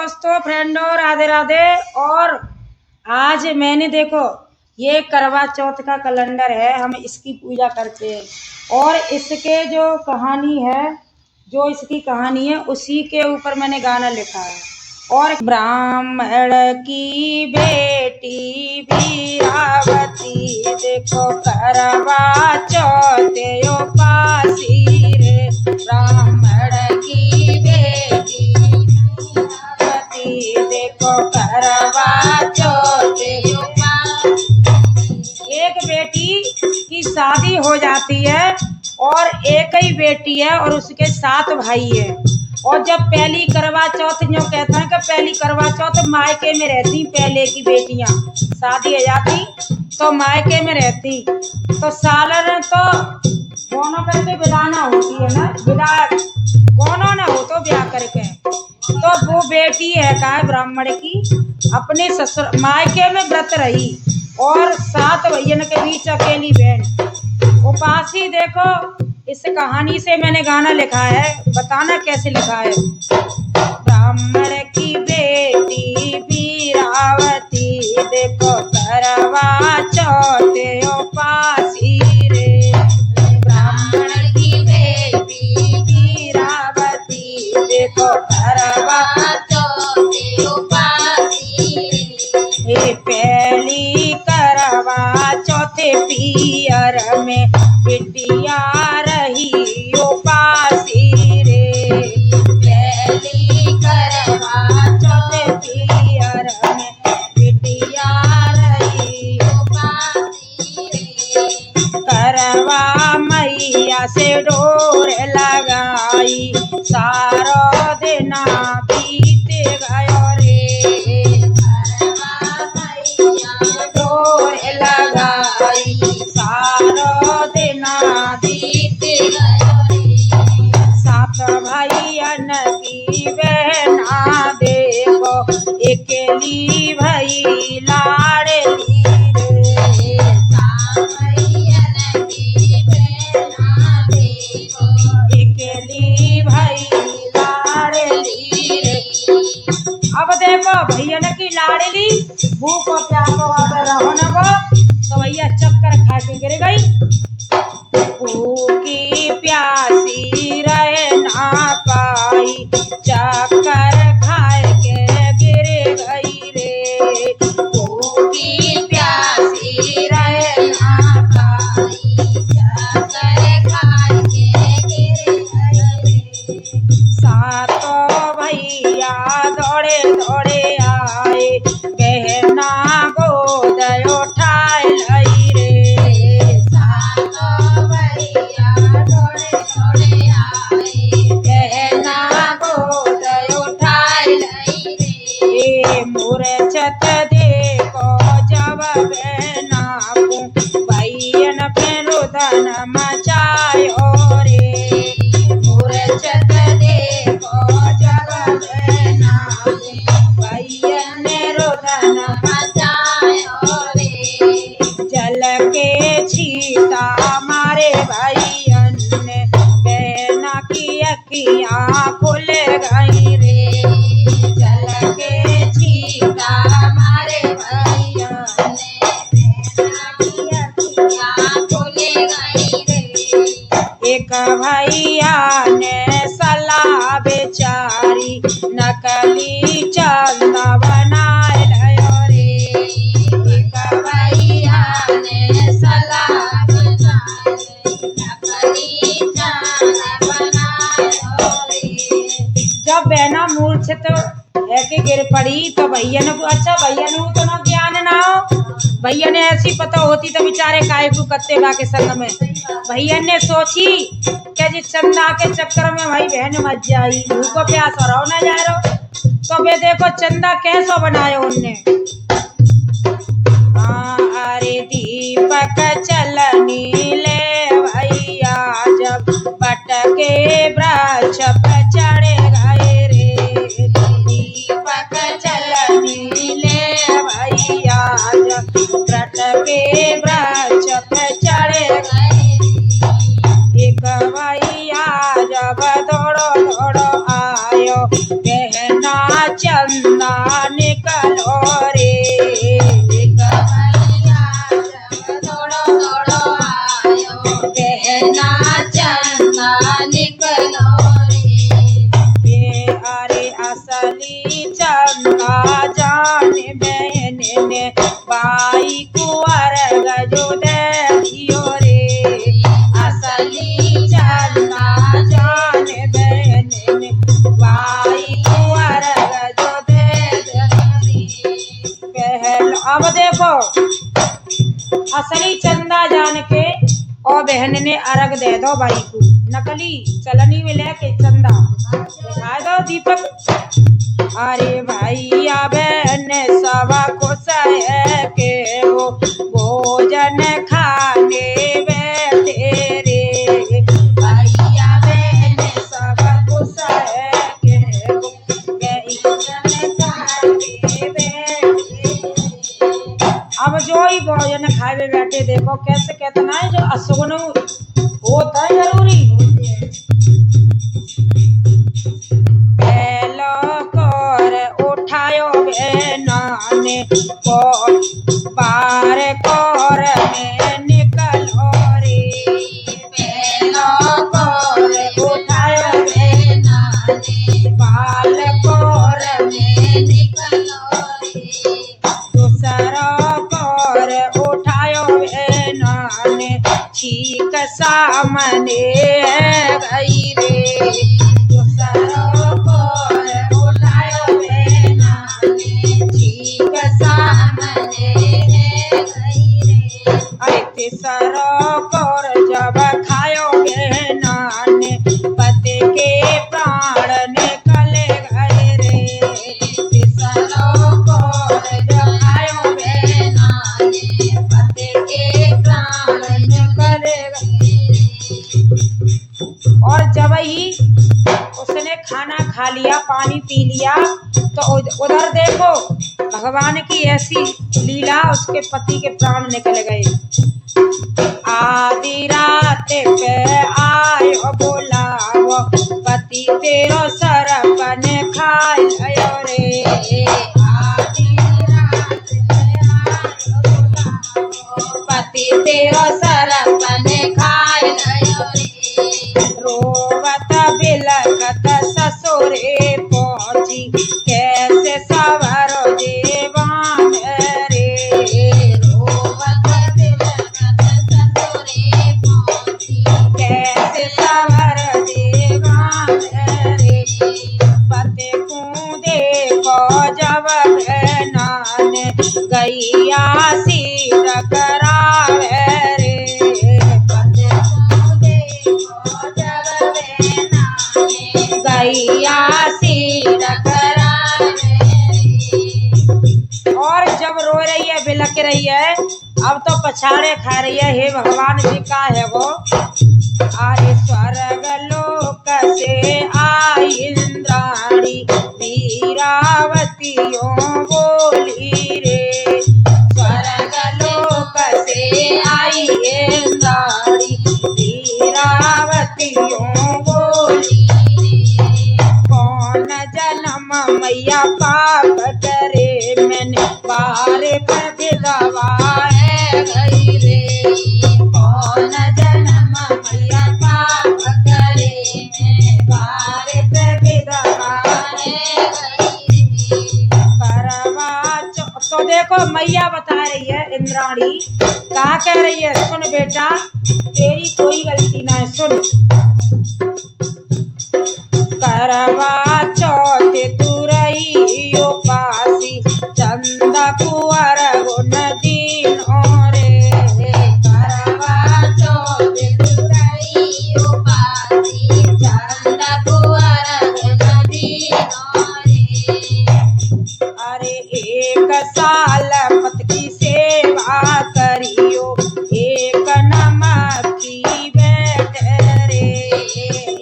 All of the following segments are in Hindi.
दोस्तों, फ्रेंडों, राधे राधे। और आज मैंने देखो ये करवा चौथ का कैलेंडर है, हम इसकी पूजा करते हैं। और इसके जो इसकी कहानी है उसी के ऊपर मैंने गाना लिखा है। और ब्राह्मण की बेटी वीरावती, देखो करवा चौथ उपासी रे। ब्राह्मण की बेटी वीरावती, देखो करवा चौथ उपासी। एक बेटी की शादी हो जाती है और एक ही बेटी है और उसके 7 भाई है। और जब पहली करवा चौथ, जो कहते हैं कि पहली करवा चौथ मायके में रहती, पहले की बेटियां शादी हो जाती तो मायके में रहती, तो सालन तो दोनों करके विदाना होती है ना, विदा दोनों ना हो तो ब्याह करके। तो वो बेटी है का ब्राह्मण की, अपने ससुर मायके में व्रत रही और 7 भैयन के बीच अकेली बहन उपासी। देखो इस कहानी से मैंने गाना लिखा है, बताना कैसे लिखा है। ब्राह्मण की बेटी वीरावती, देखो करवा चौथ उपासी रे। ब्राह्मण की बेटी वीरावती, देखो करवा चौथ उपासी रे। पहली करवा चौथे पियर में बिटिया रही उपासी रे। पहली करवा चौथे पियर में बिटिया रही उपासी रे। करवा मैया से डोर लगाई, सारो दिन बीत गयो रे। करवा मैया डोर लगाई, सारो दिन बीत गयो रे। 7 भाइयन की बहना, देखो अकेली भई लाडली रे। 7 भाइयन की बहना, देखो अकेली भई लाडली रे। अब देखो भैयन की लाडली भूख और प्यासो अगर रहो न वो, तो भैया चक्कर खा के गिर गई। भूखी प्यासी रह ना पाई, चक्कर खाए के गिर गई रे। भूखी प्यासी रह ना पाई, चक्कर खाए के गिर गई रे। 7 भैया दौड़े दौड़े आए, गहना गोद उठाए लाई रे। 7 भैया दौड़े दौड़े आए, गहना गोद उठाए लाई रे। मूर्छत देखो जब बहना को, भैयन पे रुदन मचायो रे। मूर्छत देखो जब बहना को, भैयन रुदन मचायो रे। जल के छीटा मारे भैयन ने, बहना की अखियाँ खुल गई रे। जल के छीटा मारे भैयन ने, बहना की अखियाँ खुल गई रे। एक भैया ने सलाह बेचारी, नकली चंदा बनाए लयो रे। एक भैया ने सलाह बेचारी, नकली चंदा बनाए रे। जब बहना मूर्छित है के गिर पड़ी तो भैयन को, अच्छा भैयन को तो ना ज्ञान ना हो, भैया ने ऐसी पता होती तो बेचारे काय को कत्ते बा के संग में। भैयन ने सोची कि जी चंदा के चक्कर में भाई बहन मत जाई, भूखो प्यास और ना जा रहो। तो वे देखो चंदा कैसो बनायो उनने। अरे दीपक चलनी ले भैया, जब बटके वृक्ष पे चढ़े गए रे। दीपक चलनी ले भैया, जब बटके वृक्ष पे चढ़े गए। एक भैया जब दौड़ो दौड़ो आयो, बहना चंद अब देखो असली चंदा जान के और बहन ने अर्घ दे दो भाई को, नकली चलनी में लेके चंदा दिखा दो दीपक। अरे भैया बहन सब खुश है के वो भोजन खाने बैठे रे। भैया बहन सब खुश है के वो भोजन खाने बैठे। अब जो ही भोजन खाए बैठे देखो कैसे कहतना है जो अशुगुन होता है जरूरी। पहलो कर उठायो नाने को बार कर में निकलो रे। पहलो कर उठायो नाने बाल कर में निकलो रे। दूसरा कर उठायो नाने ठीक सामने है गई रे। दूसरा कर उठायो नाने ठीक सामने है गई रे। अरे तीसरा कर जब खायो नाने पति के प्राण निकल गए रे। तीसरा कर जब खायो नाने पति के प्राण निकल गए। और जब ही उसने खाना खा लिया पानी पी लिया तो उधर देखो भगवान की ऐसी लीला उसके पति के प्राण निकल गए। आधी रात पे आयो बोलावो पति तेरो सरपन खा लियो रे। आधी रात पे आयो बोलावो पति तेरो सरपन खा लियो रे। रोवत बिलखत ससुरे पहुंची कैसे सवरो देवान रे। रोवत बिलखत ससुरे पहुंची कैसे सवर देवान रे। पति को देखो जब नान गैया सिर करावे रे। पति को देखो जब गैया सिर करावे रे। और जब रो रही है बिलक रही है अब तो पछाड़े खा रही है। हे भगवान जी का है वो। अरे स्वर्ग लोक से आई इंद्राणी वीरावतियों बोली रे। स्वर्ग लोक से आई इंद्राणी वीरावतियों बोली रे। कौन जन्म मैया पाप करे मैंने बारे पर विधवा है गई रे। कौन जन्म मैया पाप करे मैंने बारे पर विधवा है गई रे। करवा तो देखो मैया बता रही है इंद्राणी कहा कह रही है सुन बेटा तेरी कोई गलती ना है। सुन करवा चौथ तू रही उपासी चंदा कुंवर गुन दीनो रे। करवा चौथ तू रही उपासी चंदा कुंवर गुन दीनो रे। अरे एक साल पत की सेवा करियो एक नमक की बैठ रे।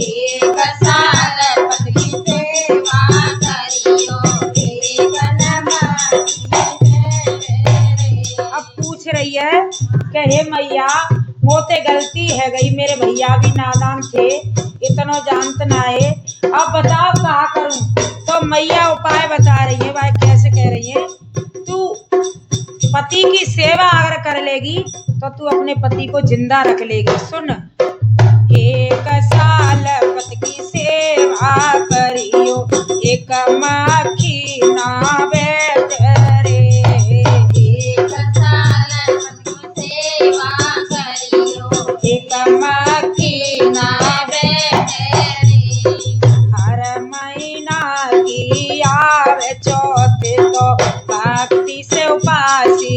एक साल पत की सेवा करियो एक नमक की बैठ रे। अब पूछ रही है कि हे मैया मोते गलती है गई मेरे भैया भी नादान थे इतना जानत ना है। अब बताओ कहा करूं। तो मैया उपाय बता रही है भाई कैसे कह रही है। तू पति की सेवा अगर कर लेगी तो तू अपने पति को जिंदा रख लेगी। सुन एक साल पति की सेवा करियो एक माखी ना बैठ रे। एक साल पति की सेवा करियो एक माखी ना बैठ रे। हर महीना की आवे चौथ तो भक्ति से उपासी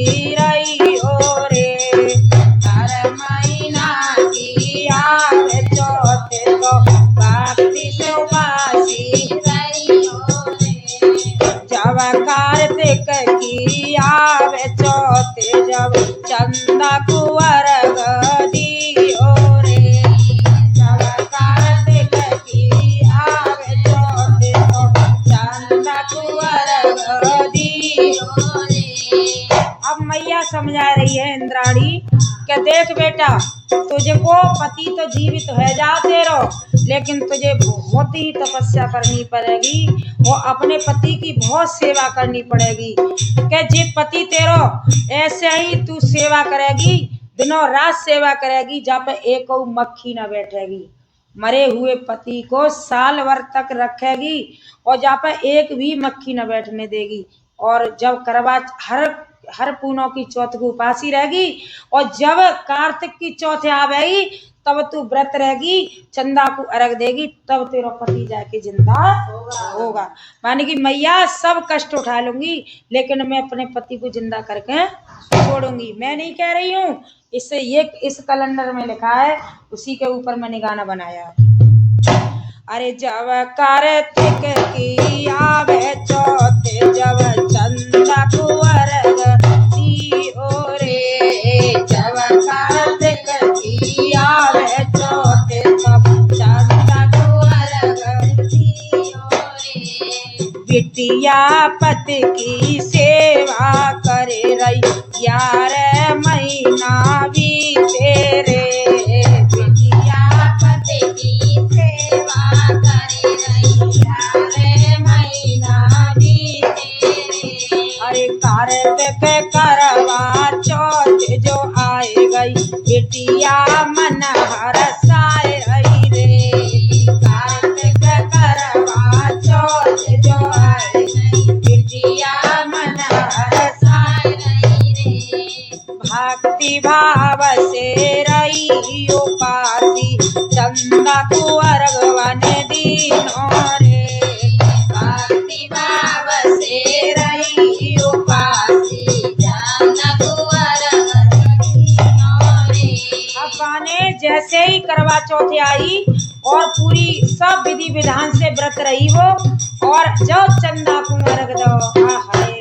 जब कार्तिक की आवे चौथ जब चंदा कुंवर दियो रे जब कार्तिक की आवे चौथ जब चंदा कुंवर दियो रे। अब मैया समझा रही है इंद्राणी कि देख बेटा तुझे को पति तो जीवित है जाते रहो लेकिन तुझे बहुत ही तपस्या करनी पड़ेगी और अपने पति की बहुत सेवा करनी पड़ेगी कि जे पति तेरो ऐसे ही तू सेवा करेगी दिनों रात सेवा करेगी जब एक मक्खी न बैठेगी मरे हुए पति को साल भर तक रखेगी और जहाँ पर एक भी मक्खी न बैठने देगी और जब करवा हर पूनों की चौथ की उपासी रहेगी और जब कार्तिक की चौथ आवेगी तब तू व्रत रहेगी चंदा को अर्घ देगी तब तेरा पति जाके जिंदा होगा। माने कि मैया सब कष्ट उठा लूंगी लेकिन मैं अपने पति को जिंदा करके छोड़ूंगी। मैं नहीं कह रही हूँ इससे ये इस कैलेंडर में लिखा है उसी के ऊपर मैंने गाना बनाया। अरे जब कार्तिक की आवे चौथ जब चंदा कुंवर दियो रे जब कार्तिक की आवे चौथ जब चंदा कुंवर दियो रे बिटिया पति की सेवा करे रही 11 महीना बीते रे बिटिया पति की सेवा करे रही 11 महीना बीते रे। अरे कार्तिक करवा चौथ जो आए गई बिटिया मन हरसाए रही रे कार्तिक करवा चौथ जो आए गई बिटिया मन हरसाए रही रे भक्ति भाव से रही उपासी चंदा कुंवर वन दीनो रे भक्ति भाव से रही उपासी चंदा कुंवर वन दीनो रे। अब गाने जैसे ही करवा चौथ आई और पूरी सब विधि विधान से व्रत रही वो और जब चंदा कुंवर दो हाय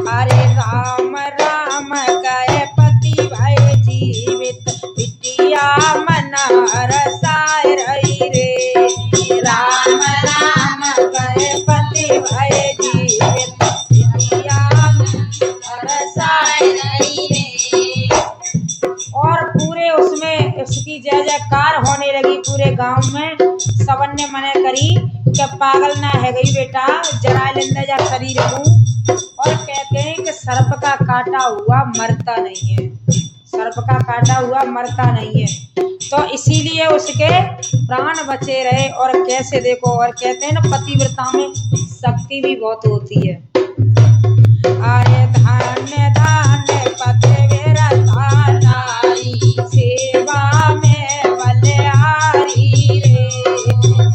अरे राम राम कहे पति भाई जीवित बिटिया मन हरसाए रही रे राम राम कहे पति भाई जीवित बिटिया मन हरसाए रही रे। और पूरे उसमें उसकी जय जयकार होने लगी पूरे गांव में सबन ने मने करी कि पागल ना है गई बेटा जरा लेंदे जा शरीर को और कहते हैं कि सर्प का काटा हुआ मरता नहीं है सर्प का काटा हुआ मरता नहीं है तो इसीलिए उसके प्राण बचे रहे। और कैसे देखो और कहते हैं ना पतिव्रता में शक्ति भी बहुत होती है। आये धान्य धान्य पतिव्रता नारी सेवा में बलिहारी रे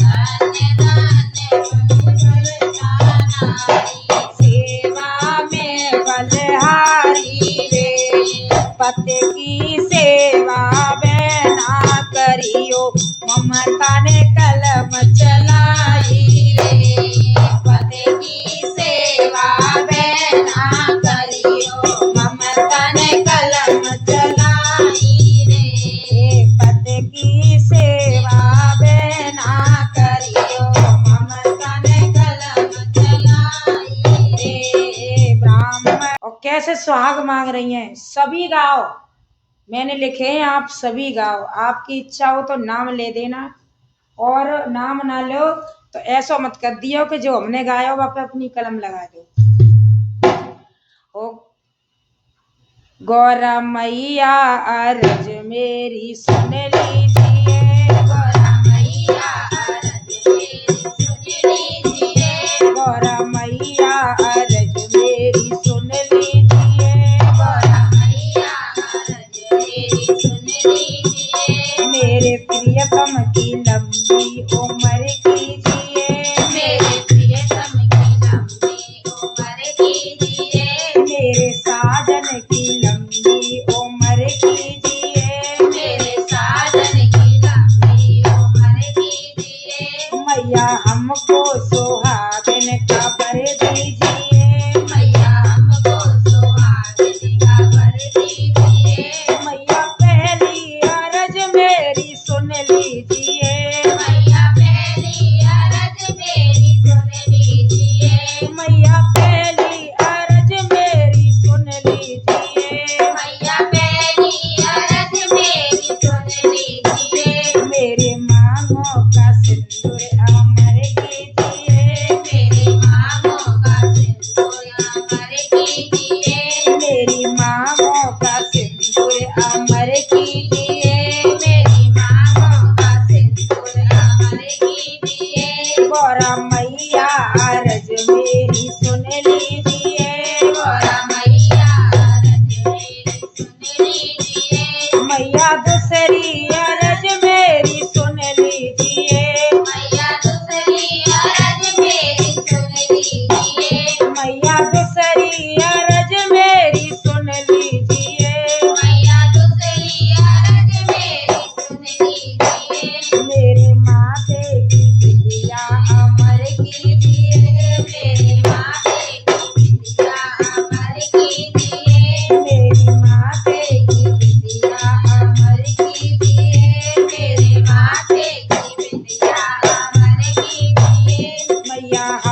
धान्य धान्य पतिव्रता नारी सेवा में बलिहारी रे पति की सेवा बेना करियो ममता ने कलम चलाई रे पति की सेवा बेना करियो ममता ने कलम चलाई रे पति की सेवा बेना करियो ममता ने कलम चलाई रे ब्राह्मण। और कैसे सुहाग मांग रही हैं सभी गाओ मैंने लिखे हैं आप सभी गाओ आपकी इच्छा हो तो नाम ले देना और नाम ना लो तो ऐसा मत कर दियो कि जो हमने गाया वहाँ पे अपनी कलम लगा दो। ओ गौरा मैया अर्ज मेरी सुन लीजिए गौरा मैया अर्ज मेरी सुन लीजिए गौरा मैया अर्ज मेरी सुन लीजिए गौरा मैया अर्ज मेरी सुन लीजिए मेरे प्रियतम की लंबी उम्र कीजिए मेरे प्रियतम की लंबी उम्र कीजिए मेरे साजन की लंबी उम्र कीजिए मेरे साजन की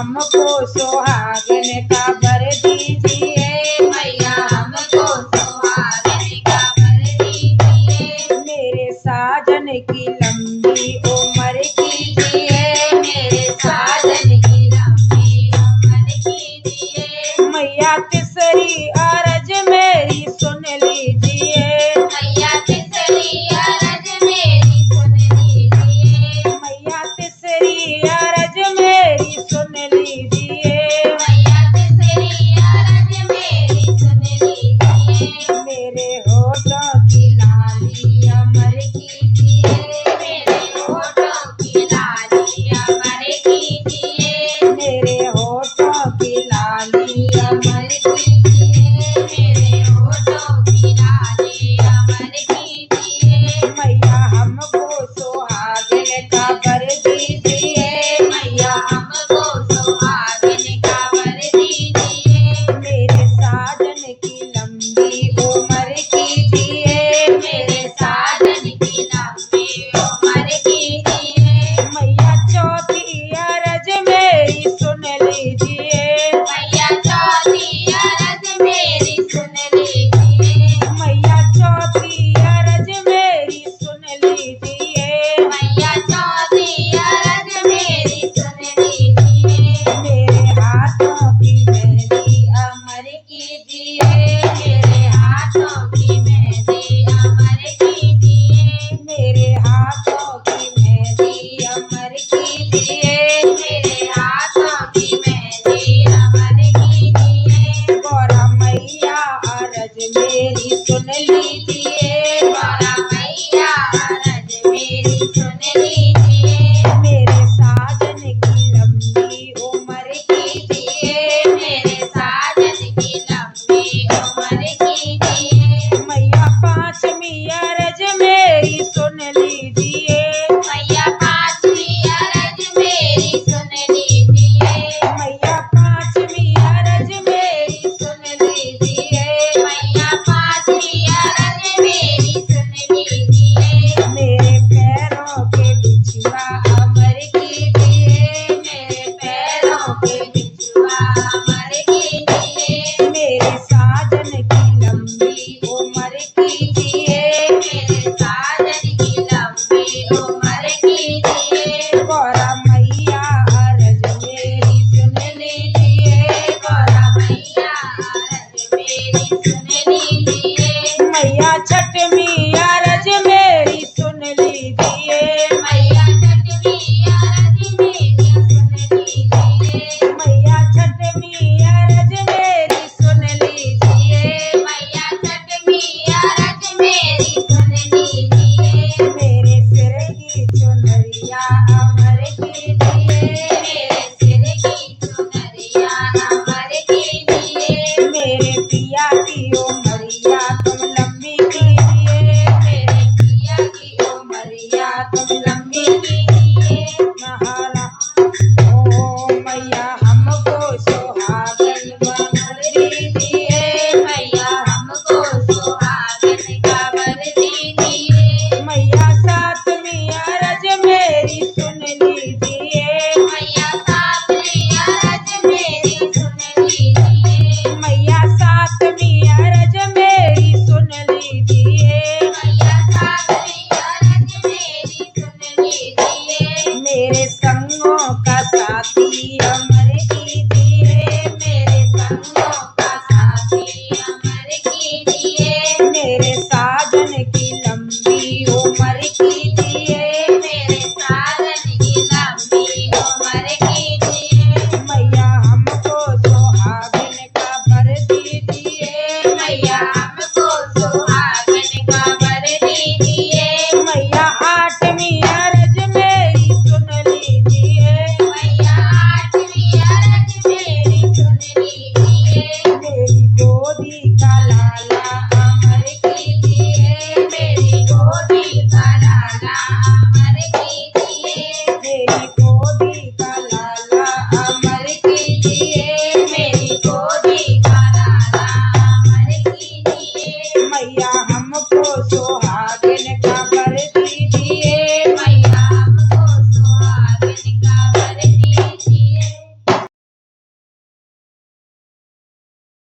हमको सुहागन का वर दीजिए, मैया हमको सुहागन का वर दीजिए, मेरे साजन की लंबी उम्र कीजिए, मेरे साजन की लंबी उम्र कीजिए, मैया तीसरी अरज मेरी सुन लीजिए, मैया तीसरी अरज मेरी सुन लीजिए, मैया तीसरी अरज मेरी सुन लीजिए, मैया तीसरी अरज मेरी सुन लीजिए, मेरे होठों की लाली अमर कीजिए, मेरे होठों की लाली अमर कीजिए, मेरे होठों की लाली अमर कीजिए, मेरे होठों की लाली अमर कीजिए, मैया हमको सुहागन का वर दीजिए, मैया हमको सुहागन का वर दीजिए, मेरे साजन की लंबी उम्र कीजिए, मेरे साजन की लंबी उम्र कीजिए, मैया चौथी अरज मेरी सुन लीजिए, मैया चौथी अरज मेरी सुन लीजिए, मैया चौथी अरज मेरी सुन लीजिए, मैया चौथी अरज मेरी सुन लीजिए, मेरे हाथों की मेहंदी अमर कीजिए, मेरे हाथों की मेहंदी अमर कीजिए, मेरे हाथों की मेहंदी अमर कीजिए, मेरे हाथों की मेहंदी अमर कीजिए, गौरा मैया अरज मेरी सुन लीजिए, गौरा मैया अरज मेरी सुन लीजिए, मेरे साजन की लंबी उम्र कीजिए, मेरे साजन की लंबी उम्र कीजिए, मैया पांचवी अरज मेरी सुन लीजिए, मैया पांचवी अरज मेरी सुन लीजिए, मैया पांचवी अरज मेरी सुन लीजिए, मैया पांचवी अरज मेरी सुन लीजिए, मेरे पैरों के बिछुआ अमर कीजिए, मेरे पैरों के बिछुआ अमर कीजिए, मेरे साजन की लंबी उम्र कीजिए, मेरे साजन की लंबी उम्र कीजिए, गौरा मैया अरज मेरी सुन लीजिए, गौरा मैया अरज मेरी